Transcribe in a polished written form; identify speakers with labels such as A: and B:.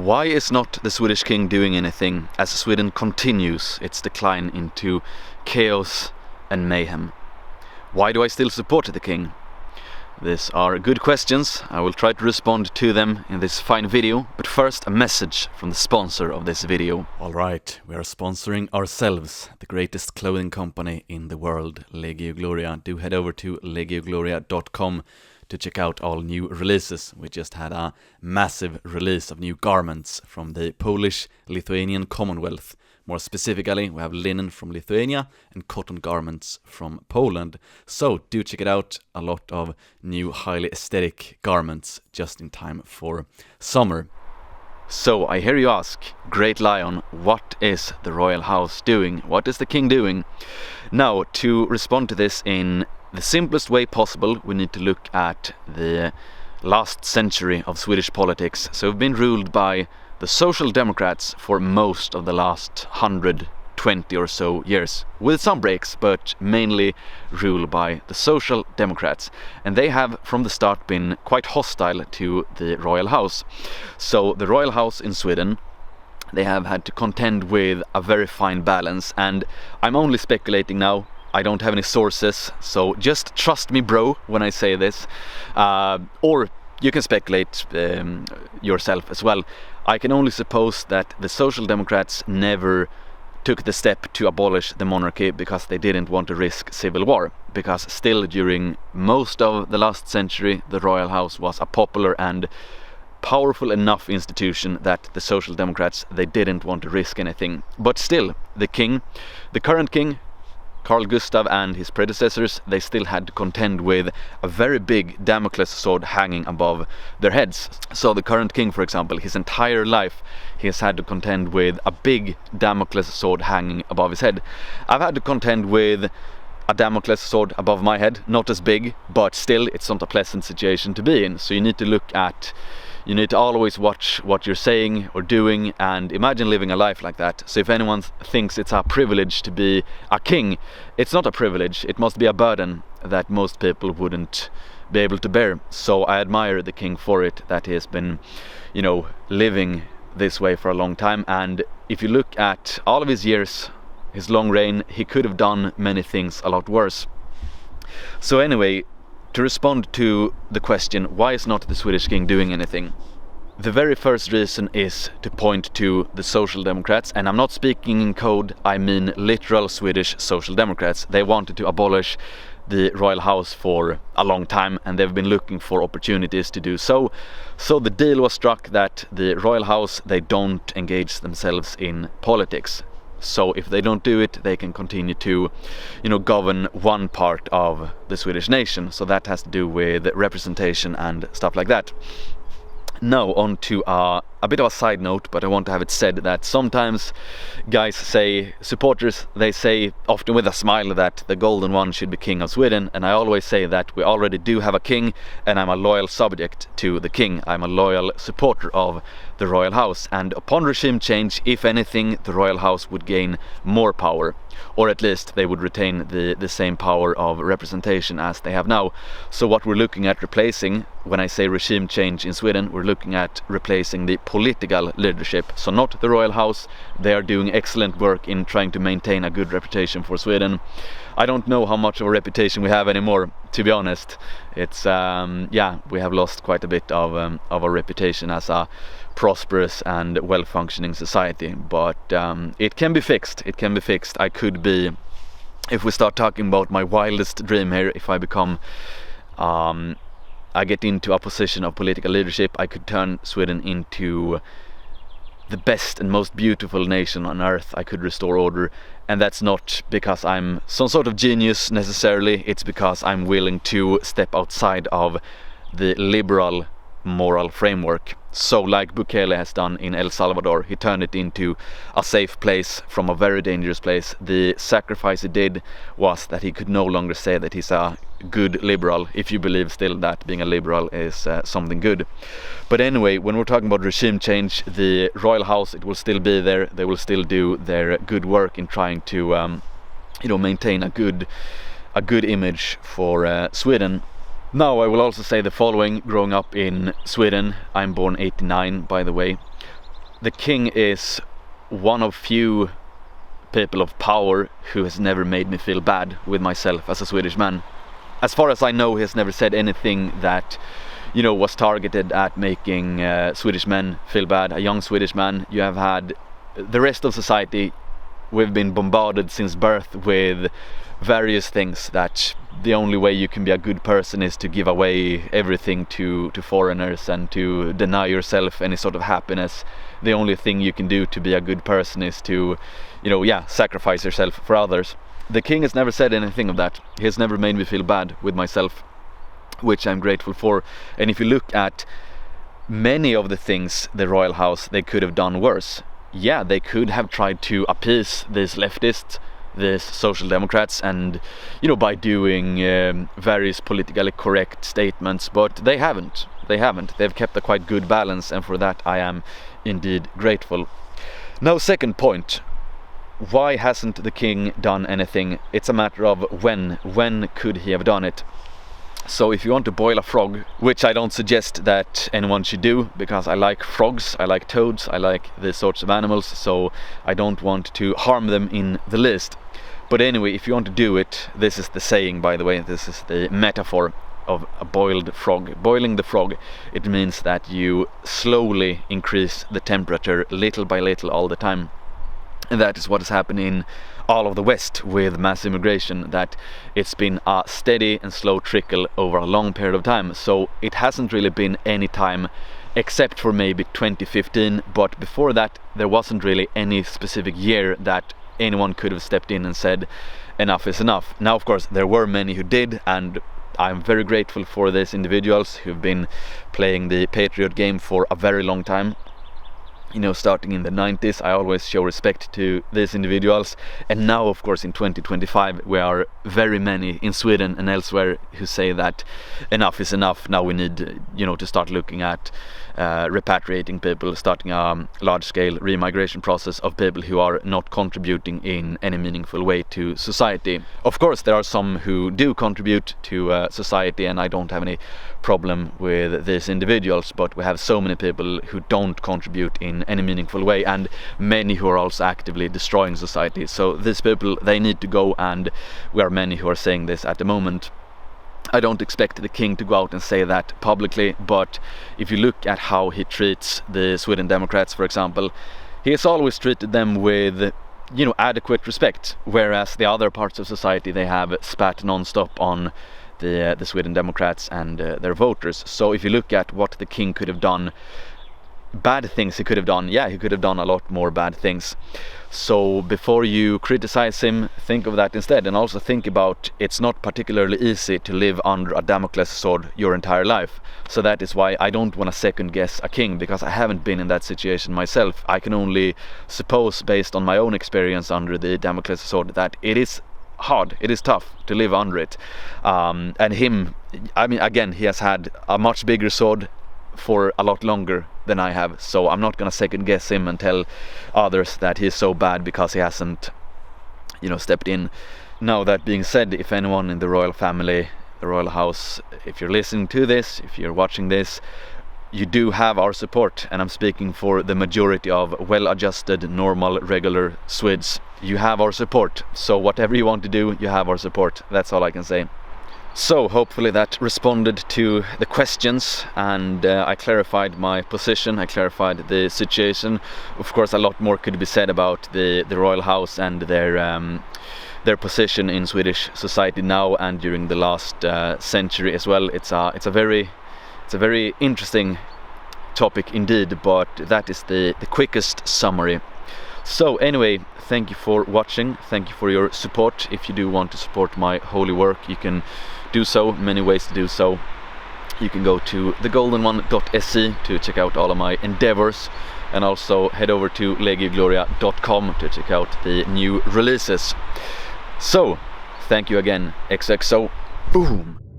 A: Why is not the Swedish king doing anything as Sweden continues its decline into chaos and mayhem? Why do I still support the king? These are good questions. I will try to respond to them in this fine video, but first a message from the sponsor of this video. Alright, we are sponsoring ourselves, the greatest clothing company in the world, Legio Gloria. Do head over to legiogloria.com to check out all new releases. We just had a massive release of new garments from the Polish-Lithuanian Commonwealth. More specifically, we have linen from Lithuania and cotton garments from Poland. So do check it out. A lot of new highly aesthetic garments just in time for summer. So I hear you ask, Great Lion, what is the royal house doing? What is the king doing? Now, to respond to this in the simplest way possible, we need to look at the last century of Swedish politics. So we've been ruled by the Social Democrats for most of the last 120 or so years, with some breaks, but mainly ruled by the Social Democrats. And they have from the start been quite hostile to the royal house. So the royal house in Sweden, they have had to contend with a very fine balance, and I'm only speculating now. I don't have any sources, so just trust me, bro, when I say this. Or you can speculate yourself as well. I can only suppose that the Social Democrats never took the step to abolish the monarchy because they didn't want to risk civil war. Because still during most of the last century, the royal house was a popular and powerful enough institution that the Social Democrats, they didn't want to risk anything. But still, the current king, Carl Gustaf, and his predecessors, they still had to contend with a very big Damocles sword hanging above their heads. So the current king, for example, his entire life he has had to contend with a big Damocles sword hanging above his head. I've had to contend with a Damocles sword above my head, not as big, but still it's not a pleasant situation to be in. So you need to always watch what you're saying or doing, and imagine living a life like that. So if anyone thinks it's a privilege to be a king, it's not a privilege, it must be a burden that most people wouldn't be able to bear. So I admire the king for it, that he has been, living this way for a long time. And if you look at all of his years, his long reign, he could have done many things a lot worse. So anyway, to respond to the question, why is not the Swedish king doing anything? The very first reason is to point to the Social Democrats, and I'm not speaking in code, I mean literal Swedish Social Democrats. They wanted to abolish the royal house for a long time, and they've been looking for opportunities to do so. So the deal was struck that the royal house, they don't engage themselves in politics. So if they don't do it, they can continue to, govern one part of the Swedish nation. So that has to do with representation and stuff like that. Now on to a bit of a side note, but I want to have it said that sometimes supporters, they say often with a smile that the golden one should be king of Sweden, and I always say that we already do have a king, and I'm a loyal subject to the king. I'm a loyal supporter of the royal house, and upon regime change, if anything, the royal house would gain more power, or at least they would retain the same power of representation as they have now. So what we're looking at replacing, when I say regime change in Sweden, we're looking at replacing the political leadership. So not the royal house. They are doing excellent work in trying to maintain a good reputation for Sweden. I don't know how much of a reputation we have anymore, to be honest. It's we have lost quite a bit of a reputation as a prosperous and well-functioning society, but it can be fixed. I could be, if we start talking about my wildest dream here, if I become I get into a position of political leadership, I could turn Sweden into the best and most beautiful nation on earth. I could restore order, and that's not because I'm some sort of genius necessarily. It's because I'm willing to step outside of the liberal moral framework. So like Bukele has done in El Salvador, he turned it into a safe place from a very dangerous place. The sacrifice he did was that he could no longer say that he's a good liberal, if you believe still that being a liberal is something good. But anyway, when we're talking about regime change, the royal house, it will still be there. They will still do their good work in trying to maintain a good image for Sweden. Now I will also say the following. Growing up in Sweden, I'm born 89 by the way, the king is one of few people of power who has never made me feel bad with myself as a Swedish man. As far as I know, he has never said anything that, you know, was targeted at making Swedish men feel bad. A young Swedish man, you have had the rest of society. We've been bombarded since birth with various things that the only way you can be a good person is to give away everything to foreigners and to deny yourself any sort of happiness. The only thing you can do to be a good person is to, you know, sacrifice yourself for others. The king has never said anything of that. He has never made me feel bad with myself, which I'm grateful for. And if you look at many of the things the royal house, they could have done worse. Yeah, they could have tried to appease these leftists, these social democrats, and, you know, by doing various politically correct statements, but they haven't. They've kept a quite good balance, and for that I am indeed grateful. Now, second point. Why hasn't the king done anything? It's a matter of when. When could he have done it? So if you want to boil a frog, which I don't suggest that anyone should do, because I like frogs, I like toads, I like these sorts of animals, so I don't want to harm them in the least. But anyway, if you want to do it, this is the saying, by the way, this is the metaphor of a boiled frog. Boiling the frog, it means that you slowly increase the temperature little by little all the time. And that is what has happened in all of the West with mass immigration, that it's been a steady and slow trickle over a long period of time. So it hasn't really been any time except for maybe 2015, but before that there wasn't really any specific year that anyone could have stepped in and said enough is enough. Now, of course, there were many who did, and I'm very grateful for these individuals who've been playing the patriot game for a very long time. You know, starting in the 90s, I always show respect to these individuals. And now, of course, in 2025, we are very many in Sweden and elsewhere who say that enough is enough. Now we need, you know, to start looking at repatriating people, starting a large-scale remigration process of people who are not contributing in any meaningful way to society. Of course, there are some who do contribute to society, and I don't have any problem with these individuals, but we have so many people who don't contribute in any meaningful way, and many who are also actively destroying society. So these people, they need to go, and we are many who are saying this at the moment. I don't expect the king to go out and say that publicly, but if you look at how he treats the Sweden Democrats, for example, he has always treated them with, you know, adequate respect, whereas the other parts of society, they have spat non-stop on the Sweden Democrats and their voters. So if you look at what the king could have done, bad things he could have done, he could have done a lot more bad things. So before you criticize him, think of that instead, and also think about it's not particularly easy to live under a Damocles sword your entire life. So that is why I don't want to second guess a king, because I haven't been in that situation myself. I can only suppose, based on my own experience under the Damocles sword, that it is hard, it is tough to live under it. And him, I mean, again, he has had a much bigger sword for a lot longer than I have, so I'm not gonna second guess him and tell others that he's so bad because he hasn't, you know, stepped in. Now, that being said, if anyone in the royal family, the royal house, if you're listening to this, if you're watching this, you do have our support, and I'm speaking for the majority of well-adjusted, normal, regular Swedes. You have our support, so whatever you want to do, you have our support. That's all I can say. So hopefully that responded to the questions, and I clarified my position, I clarified the situation. Of course, a lot more could be said about the royal house and their position in Swedish society now and during the last century as well. It's a very interesting topic indeed, but that is the quickest summary. So anyway, thank you for watching, thank you for your support. If you do want to support my holy work, you can do so, many ways to do so. You can go to thegoldenone.se to check out all of my endeavors, and also head over to legiogloria.com to check out the new releases. So, thank you again, XXO, boom!